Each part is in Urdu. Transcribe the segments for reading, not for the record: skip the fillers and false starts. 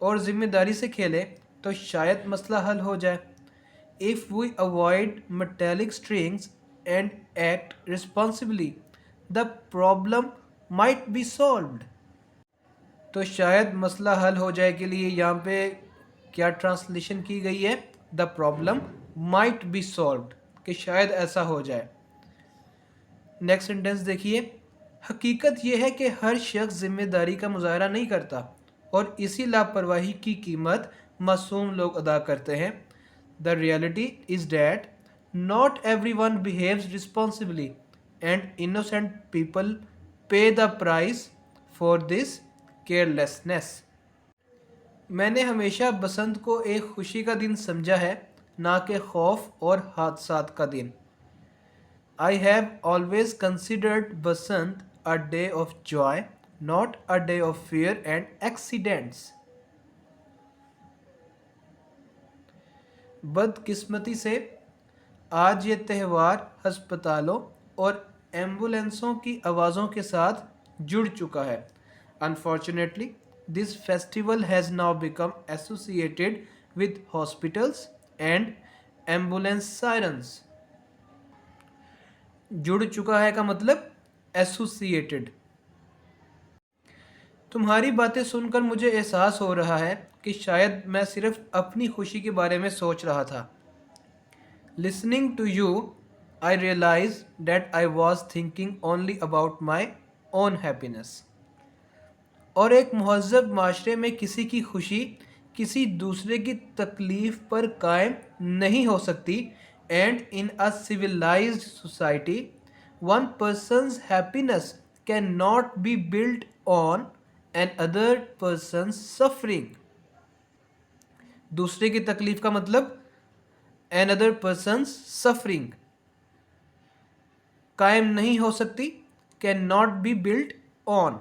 اور ذمہ داری سے کھیلے تو شاید مسئلہ حل ہو جائے. If we avoid metallic strings and act responsibly, the problem might be solved. تو شاید مسئلہ حل ہو جائے کے لیے یہاں پہ کیا ٹرانسلیشن کی گئی ہے؟ The problem might be solved، کہ شاید ایسا ہو جائے. نیکسٹ سینٹینس دیکھیے. حقیقت یہ ہے کہ ہر شخص ذمہ داری کا مظاہرہ نہیں کرتا اور اسی لاپرواہی کی قیمت معصوم لوگ ادا کرتے ہیں. The reality is that not everyone behaves responsibly and innocent people pay the price for this carelessness. میں نے ہمیشہ بسنت کو ایک خوشی کا دن سمجھا ہے، نہ کہ خوف اور حادثات کا دن. I have always considered Basant a day of joy, not a day of fear and accidents. بدقسمتی سے آج یہ تہوار ہسپتالوں اور ایمبولینسوں کی آوازوں کے ساتھ جڑ چکا ہے. Unfortunately, this festival has now become associated with hospitals and ambulance sirens. جڑ چکا ہے کا مطلب ایسوسیٹڈ. تمہاری باتیں سن کر مجھے احساس ہو رہا ہے کہ شاید میں صرف اپنی خوشی کے بارے میں سوچ رہا تھا. Listening to you, I realized that I was thinking only about my own happiness. اور ایک مہذب معاشرے میں کسی کی خوشی کسی دوسرے کی تکلیف پر قائم نہیں ہو سکتی. And in a civilized society, one person's happiness cannot be built on another person's suffering. دوسرے کی تکلیف کا مطلب another person's suffering. قائم نہیں ہو سکتی، cannot be built on.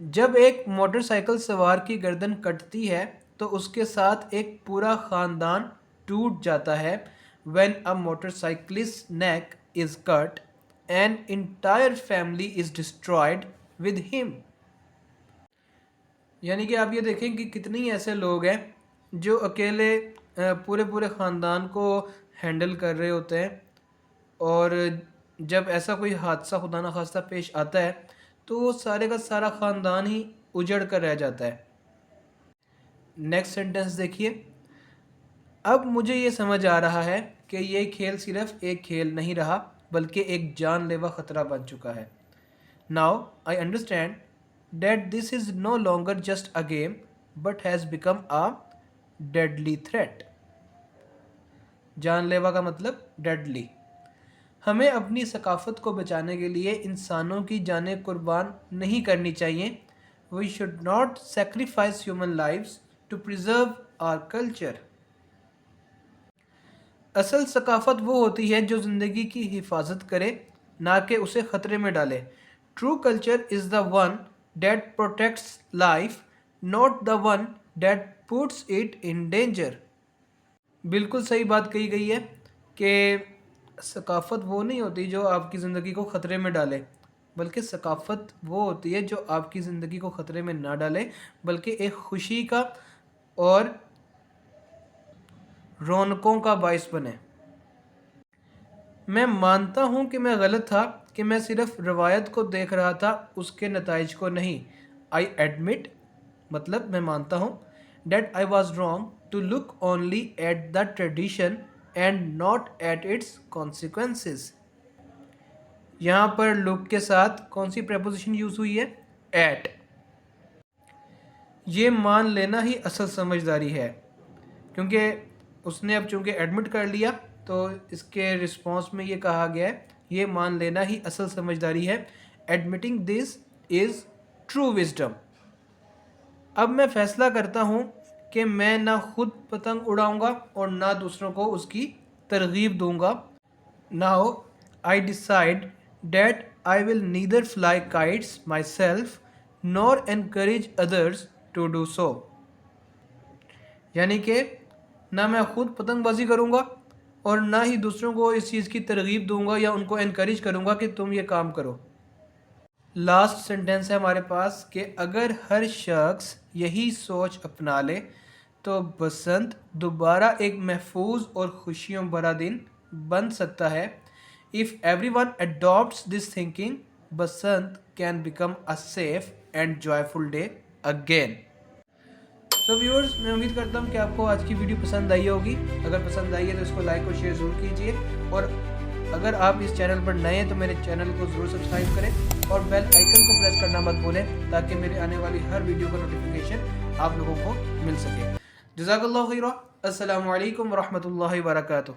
جب ایک موٹر سائیکل سوار کی گردن کٹتی ہے تو اس کے ساتھ ایک پورا خاندان ٹوٹ جاتا ہے. When a motorcyclist's neck is cut, an entire family is destroyed with him. یعنی کہ آپ یہ دیکھیں کہ کتنی ایسے لوگ ہیں جو اکیلے پورے خاندان کو ہینڈل کر رہے ہوتے ہیں، اور جب ایسا کوئی حادثہ خدا نخواستہ پیش آتا ہے تو وہ سارے کا سارا خاندان ہی اجڑ کر رہ جاتا ہے. نیکسٹ سینٹینس دیکھیے. اب مجھے یہ سمجھ آ رہا ہے کہ یہ کھیل صرف ایک کھیل نہیں رہا بلکہ ایک جان لیوا خطرہ بن چکا ہے. Now I understand that this is no longer just a game but has become a deadly threat. جان لیوا کا مطلب deadly. ہمیں اپنی ثقافت کو بچانے کے لیے انسانوں کی جانیں قربان نہیں کرنی چاہیے. We should not sacrifice human lives to preserve our culture. اصل ثقافت وہ ہوتی ہے جو زندگی کی حفاظت کرے، نہ کہ اسے خطرے میں ڈالے. True culture is the one that protects life, not the one that puts it in danger. بالکل صحیح بات کہی گئی ہے کہ ثقافت وہ نہیں ہوتی جو آپ کی زندگی کو خطرے میں ڈالے، بلکہ ثقافت وہ ہوتی ہے جو آپ کی زندگی کو خطرے میں نہ ڈالے بلکہ ایک خوشی کا اور رونقوں کا باعث بنے. میں مانتا ہوں کہ میں غلط تھا کہ میں صرف روایت کو دیکھ رہا تھا، اس کے نتائج کو نہیں. I admit مطلب میں مانتا ہوں that I was wrong to look only at the tradition and not at its consequences. یہاں پر look کے ساتھ کون سی preposition یوز ہوئی ہے؟ at. یہ مان لینا ہی اصل سمجھداری ہے، کیونکہ اس نے اب چونکہ ایڈمٹ کر لیا تو اس کے رسپانس میں یہ کہا گیا ہے یہ مان لینا ہی اصل سمجھداری ہے. Admitting this is true wisdom. اب میں فیصلہ کرتا ہوں کہ میں نہ خود پتنگ اڑاؤں گا اور نہ دوسروں کو اس کی ترغیب دوں گا. Now I decide that I will neither fly kites myself nor encourage others to do so. یعنی کہ نہ میں خود پتنگ بازی کروں گا اور نہ ہی دوسروں کو اس چیز کی ترغیب دوں گا یا ان کو انکریج کروں گا کہ تم یہ کام کرو. لاسٹ سینٹینس ہے ہمارے پاس کہ اگر ہر شخص یہی سوچ اپنا لے تو بسنت دوبارہ ایک محفوظ اور خوشیوں بھرا دن بن سکتا ہے. If everyone adopts this thinking, Basant can become a safe and joyful day again. تو ویورز میں امید کرتا ہوں کہ آپ کو آج کی ویڈیو پسند آئی ہوگی. اگر پسند آئی ہے تو اس کو لائک اور شیئر ضرور کیجیے, اور اگر آپ اس چینل پر نئے ہیں تو میرے چینل کو ضرور سبسکرائب کریں اور بیل آئیکن کو پریس کرنا مت بھولیں تاکہ میرے آنے والی ہر ویڈیو کا نوٹیفیکیشن آپ لوگوں کو مل سکے. جزاک اللہ خیرہ. السلام علیکم ورحمۃ اللہ وبرکاتہ.